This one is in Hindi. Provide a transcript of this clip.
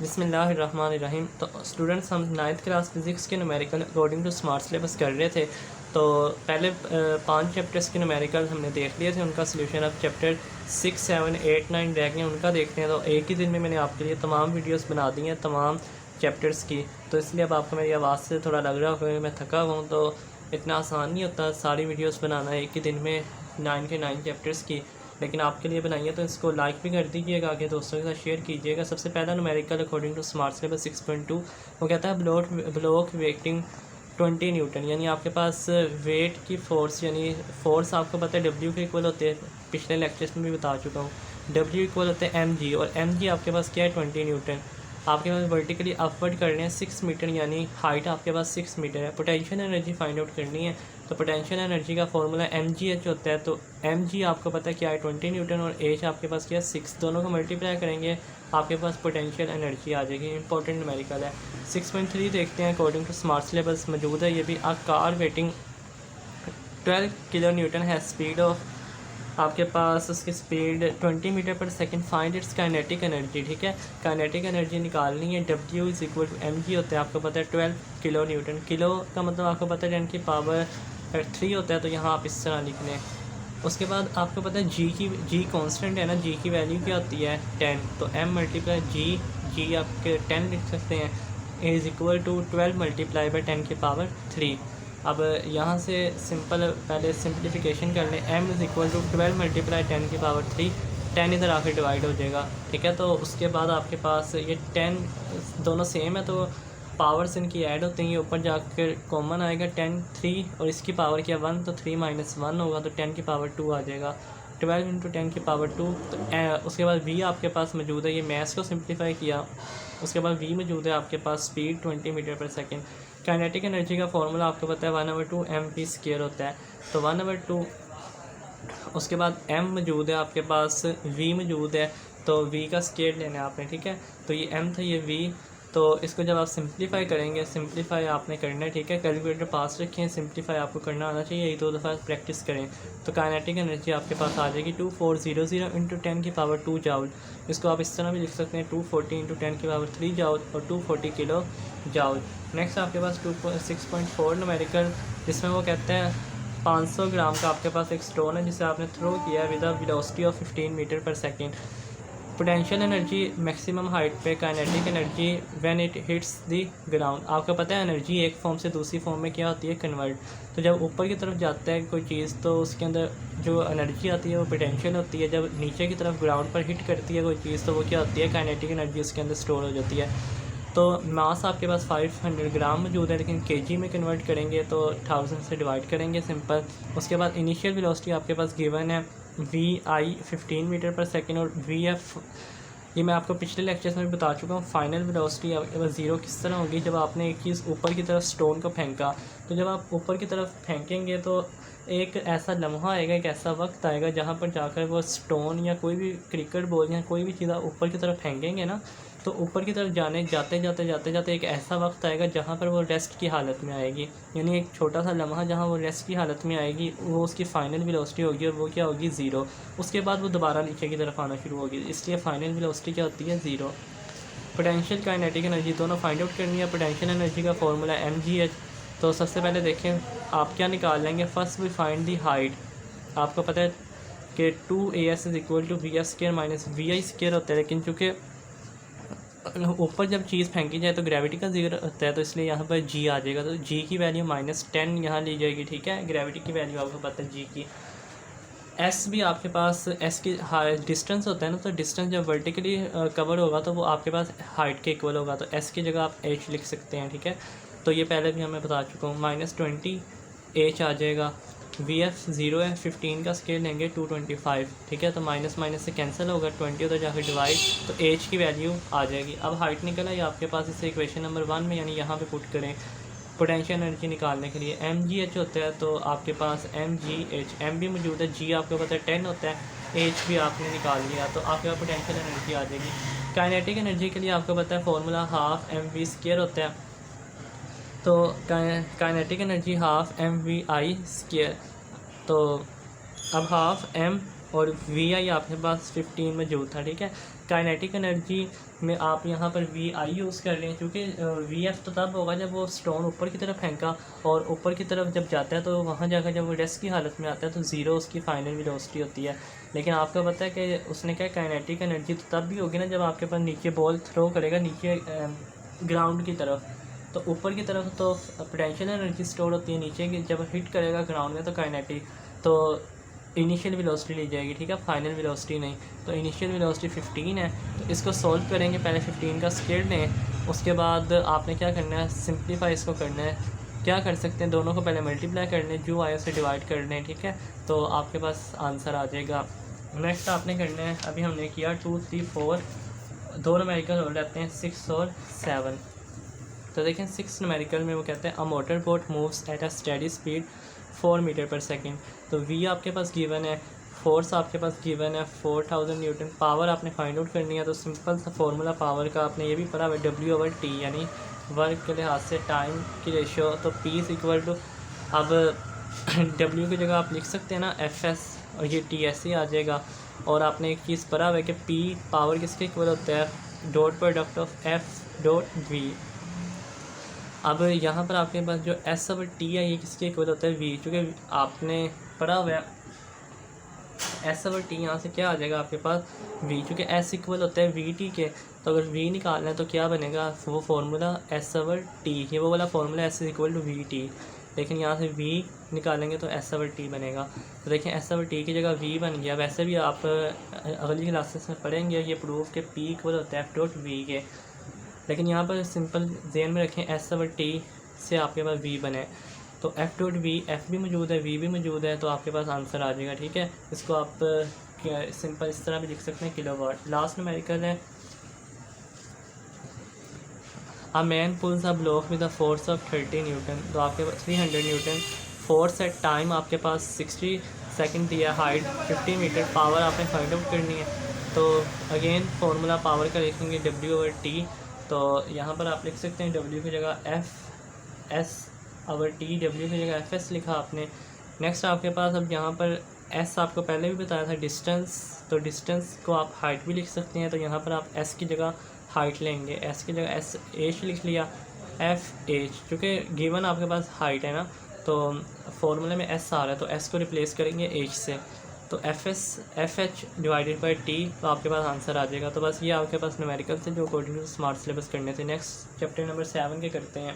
बिस्मिल्लाहिर्रहमानिर्रहीम। तो स्टूडेंट्स, हम नाइन्थ क्लास फिज़िक्स के numerical according to smart syllabus कर रहे थे। तो पहले 5 चैप्टर्स के न्यूमेरिकल हमने देख लिए थे, उनका सोल्यूशन अब चैप्टर 6, 7, 8, 9 रह गए, उनका देखते हैं। तो एक ही दिन में मैंने आपके लिए तमाम वीडियोस बना दी हैं तमाम चैप्टर्स की, तो इसलिए अब आपको मेरी आवाज़ से थोड़ा लग रहा होगा कि मैं थका हुआ हूँ। तो इतना आसान नहीं होता सारी वीडियोस बनाना एक ही दिन में 9 के 9 चैप्टर्स की, लेकिन आपके लिए बनाइए। तो इसको लाइक भी कर दीजिएगा, आगे दोस्तों के साथ शेयर कीजिएगा। सबसे पहला numerical according to smart syllabus 6.2 वो कहता है ब्लॉक वेटिंग 20 न्यूटन, यानी आपके पास वेट की फोर्स, यानी फोर्स आपको पता है डब्ल्यू के इक्वल होते हैं, पिछले लेक्चर्स में भी बता चुका हूँ। डब्ल्यू इक्वल होते हैं एम जी, और एम जी आपके पास क्या है 20 न्यूटन। आपके पास वर्टिकली अपवर्ड करने हैं 6 मीटर, यानी हाइट आपके पास 6 मीटर है। पोटेंशियल एनर्जी फाइंड आउट करनी है, तो पोटेंशियल एनर्जी का फॉर्मूला एम जी एच होता है। तो एम जी आपको पता है क्या है 20 न्यूटन, और एच आपके पास क्या है 6, दोनों को मल्टीप्लाई करेंगे आपके पास पोटेंशियल एनर्जी आ जाएगी। इंपॉर्टेंट न्यूमेरिकल है। 6.3 देखते हैं। अकॉर्डिंग टू स्मार्ट सिलेबस मौजूद है ये भी। A car weighing 12 kilo newton है, स्पीड ऑफ आपके पास उसकी speed 20 metre per second. Find its kinetic energy, ठीक है। काइनेटिक एनर्जी निकालनी है। W is equal to M G होता है, आपको पता है 12 किलो न्यूटन। किलो का मतलब आपको पता है 10 की पावर 3 होता है, तो यहाँ आप इस तरह लिख लें। उसके बाद आपको पता है जी कांस्टेंट है ना, जी की वैल्यू क्या होती है 10, तो एम मल्टीप्लाई जी आपके 10 लिख सकते हैं, is equal to 12 multiply by 10 की पावर 3। अब यहाँ से सिंपल पहले सिंप्लीफिकेशन कर लें। m is equal to 12 multiply 10 की पावर 3, 10 इधर आके डिवाइड हो जाएगा, ठीक है। तो उसके बाद आपके पास ये 10 दोनों सेम है, तो पावर्स इनकी ऐड होती हैं, ऊपर जाकर कॉमन आएगा 10 3, और इसकी पावर क्या 1, तो 3 माइनस 1 होगा, तो 10 की पावर 2 आ जाएगा। 12 इंटू 10 की पावर 2। तो उसके बाद v आपके पास मौजूद है, ये मैथ्स को सिंप्लीफाई किया। उसके बाद v मौजूद है आपके पास, स्पीड 20 मीटर पर सेकेंड। काइनेटिक एनर्जी का फॉर्मूला आपको पता है 1/2 mv² होता है, तो 1/2। उसके बाद m मौजूद है आपके पास, v मौजूद है, तो v का स्केयर लेना है आपने, ठीक है। तो ये m था, ये v। तो इसको जब आप सिंप्लीफाई करेंगे, सिंप्लीफाई आपने करना है, ठीक है। कैलकुलेटर पास रखें, सिंप्लीफाई आपको करना आना चाहिए, एक दो दफ़ा प्रैक्टिस करें। तो काइनेटिक एनर्जी आपके पास आ जाएगी 2400 इंटू 10 की पावर 2 जाउल। इसको आप इस तरह भी लिख सकते हैं 240 इंटू 10 की पावर 3 जाउल, और 240 किलो जाउल। नेक्स्ट आपके पास 6.4 न्यूमेरिकल, जिसमें वो कहते हैं 500 ग्राम का आपके पास एक स्टोन है जिसे आपने थ्रो किया है with a velocity of 15 metre पर second. Potential energy maximum height पे, kinetic energy when it hits the ground. आपको पता है एनर्जी एक फॉर्म से दूसरी फॉर्म में क्या होती है, कन्वर्ट। तो जब ऊपर की तरफ जाता है कोई चीज़, तो उसके अंदर जो एनर्जी आती है वो पोटेंशियल होती है। जब नीचे की तरफ ग्राउंड पर हिट करती है कोई चीज़, तो वो क्या होती है, काइनेटिक एनर्जी उसके अंदर स्टोर हो जाती है। तो मास आपके पास 500 ग्राम मौजूद है, लेकिन केजी में कन्वर्ट करेंगे तो 1000 से डिवाइड करेंगे, सिंपल। उसके बाद इनिशियल वेलोसिटी आपके पास गिवन है vi 15 मीटर पर सेकेंड, और vf ये मैं आपको पिछले लेक्चर्स में भी बता चुका हूँ। फाइनल वेलोसिटी आपके पास ज़ीरो किस तरह होगी, जब आपने एक चीज़ ऊपर की तरफ स्टोन को फेंका। तो जब आप ऊपर की तरफ फेंकेंगे तो एक ऐसा लम्हा आएगा, एक ऐसा वक्त आएगा जहाँ पर जाकर वो स्टोन या कोई भी क्रिकेट बॉल या कोई भी चीज़ आप ऊपर की तरफ फेंकेंगे ना, तो ऊपर की तरफ जाते एक ऐसा वक्त आएगा जहाँ पर वो रेस्ट की हालत में आएगी, यानी एक छोटा सा लम्हा जहाँ वो रेस्ट की हालत में आएगी, वो उसकी फ़ाइनल वेलोसिटी होगी, और वो क्या होगी, ज़ीरो। उसके बाद वो दोबारा नीचे की तरफ आना शुरू होगी, इसलिए फ़ाइनल वेलोसिटी क्या होती है, ज़ीरो। पोटेंशियल काइनेटिक एनर्जी दोनों फाइंड आउट करनी है। पोटेंशियल एनर्जी का फॉर्मूला mgh। तो सबसे पहले देखें आप क्या निकाल लेंगे। First we find the height. आपको पता है कि 2as is equal to v² minus vi² होता है, लेकिन चूँकि ऊपर जब चीज़ फेंकी जाए तो ग्रेविटी का जिक्र होता है, तो इसलिए यहाँ पर g आ जाएगा। तो g की वैल्यू -10 यहाँ ली जाएगी, ठीक है। ग्रेविटी की वैल्यू आपको पता है g की। s भी आपके पास, s की डिस्टेंस होता है ना, तो डिस्टेंस जब वर्टिकली कवर होगा तो वो आपके पास हाइट के इक्वल होगा, तो s की जगह आप h लिख सकते हैं, ठीक है। तो ये पहले भी हमें बता चुका हूँ। -20 h आ जाएगा। vf 0 है, 15 का स्केल लेंगे 225, ठीक है। तो माइनस माइनस से कैंसिल होगा, 20 उधर जाकर डिवाइड, तो h की वैल्यू आ जाएगी। अब हाइट निकल आई आपके पास, इसे इक्वेशन नंबर 1 में, यानी यहाँ पे पुट करें। पोटेंशियल एनर्जी निकालने के लिए mgh होता है, तो आपके पास mgh, m भी मौजूद है, g आपको पता है 10 होता है, h भी आपने निकाल लिया, तो आपके पास पोटेंशियल एनर्जी आ जाएगी। काइनेटिक एनर्जी के लिए आपको पता है फॉर्मूला हाफ mv² होता है, तो काइनेटिक एनर्जी हाफ mvi²। तो अब हाफ m और vi आपके पास 15 मौजूद था, ठीक है। काइनेटिक एनर्जी में आप यहाँ पर वी आई यूज़ कर रहे हैं, क्योंकि वी एफ तो तब होगा जब वो स्टोन ऊपर की तरफ फेंका और ऊपर की तरफ जब जाता है तो वहाँ जाकर जब वो रेस्ट की हालत में आता है तो ज़ीरो उसकी फाइनल वेलोसिटी होती है। लेकिन आपको पता है कि उसने क्या काइनेटिक एनर्जी तो तब भी होगी ना जब आपके पास नीचे बॉल थ्रो करेगा नीचे ग्राउंड की तरफ, तो ऊपर की तरफ तो पोटेंशियल एनर्जी स्टोर होती है, नीचे की जब हिट करेगा ग्राउंड में तो काइनेटिक, तो इनिशियल वेलोसिटी ली जाएगी, ठीक है, फाइनल वेलोसिटी नहीं। तो इनिशियल वेलोसिटी 15 है, तो इसको सॉल्व करेंगे, पहले 15 का स्क्वायर लें, उसके बाद आपने क्या करना है, सिंप्लीफाई इसको करना है। क्या कर सकते हैं, दोनों को पहले मल्टीप्लाई करने, जो आया उसे डिवाइड करने, ठीक है, तो आपके पास आंसर आ जाएगा। नेक्स्ट आपने करना है, अभी हमने किया 2 3 4, दो न्यूमेरिकल हो जाते हैं 6 और 7। तो देखें 6 न्यूमेरिकल में वो कहते हैं a motor boat moves at a steady speed 4 metre पर सेकेंड। तो वी आपके पास गिवन है, फोर्स आपके पास गिवन है 4000 न्यूटन, पावर आपने फाइंड आउट करनी है। तो सिंपल सा फार्मूला पावर का आपने ये भी पढ़ा हुआ है, W/T, यानी वर्क के लिहाज से टाइम की रेशो। तो P इज़ इक्वल टू, अब W की जगह आप लिख सकते हैं ना FS, और ये TS आ जाएगा। और आपने एक चीज़ पढ़ा हुआ है कि P पावर किसके इक्वल होता है, डॉट प्रोडक्ट ऑफ F.V। अब यहाँ पर आपके पास जो S/T है ये किसके इक्वल होता है, V, चूँकि आपने पढ़ा हुआ है S/T, यहाँ से क्या आ जाएगा आपके पास V, चूँकि S इक्वल होता है VT के। तो अगर V निकालना है तो क्या बनेगा, वो फार्मूला S/T, ये वो वाला formula S equal to VT, लेकिन यहाँ से V निकालेंगे तो S/T बनेगा। तो देखें S/T की जगह V बन गया। वैसे भी आप अगली क्लासेस में पढ़ेंगे ये प्रूफ के P इक्वल होता है F.V के, लेकिन यहाँ पर सिंपल ध्यान में रखें S/T से आपके पास V बने, तो F.V, F भी मौजूद है, V भी मौजूद है, तो आपके पास आंसर आ जाएगा, ठीक है। इसको आप सिंपल इस तरह भी लिख सकते हैं, किलोवाट। लास्ट न्यूमेरिकल है a man pools a block with a force of 30 Newton. तो आपके पास 300 न्यूटन फोर्स है, टाइम आपके पास 60 सेकंड दिया, हाइट 50 मीटर, पावर आपने फाइंड आउट करनी है। तो अगेन फार्मूला पावर का लिखेंगे W/T। तो यहाँ पर आप लिख सकते हैं W की जगह F/S/T, W की जगह FS लिखा आपने। नेक्स्ट आपके पास अब यहाँ पर S आपको पहले भी बताया था डिस्टेंस, तो डिस्टेंस को आप हाइट भी लिख सकते हैं। तो यहाँ पर आप S की जगह हाइट लेंगे, S की जगह SH लिख लिया, FH, चूँकि गिवन आपके पास हाइट है ना, तो फॉर्मूले में S आ रहा है तो S को रिप्लेस करेंगे H से, तो FH डिवाइडेड बाई T, तो आपके पास आंसर आ जाएगा। तो बस ये आपके पास न्यूमेरिकल से जो अकॉर्डिंग टू स्मार्ट सिलेबस करने थे। नेक्स्ट चैप्टर नंबर 7 के करते हैं।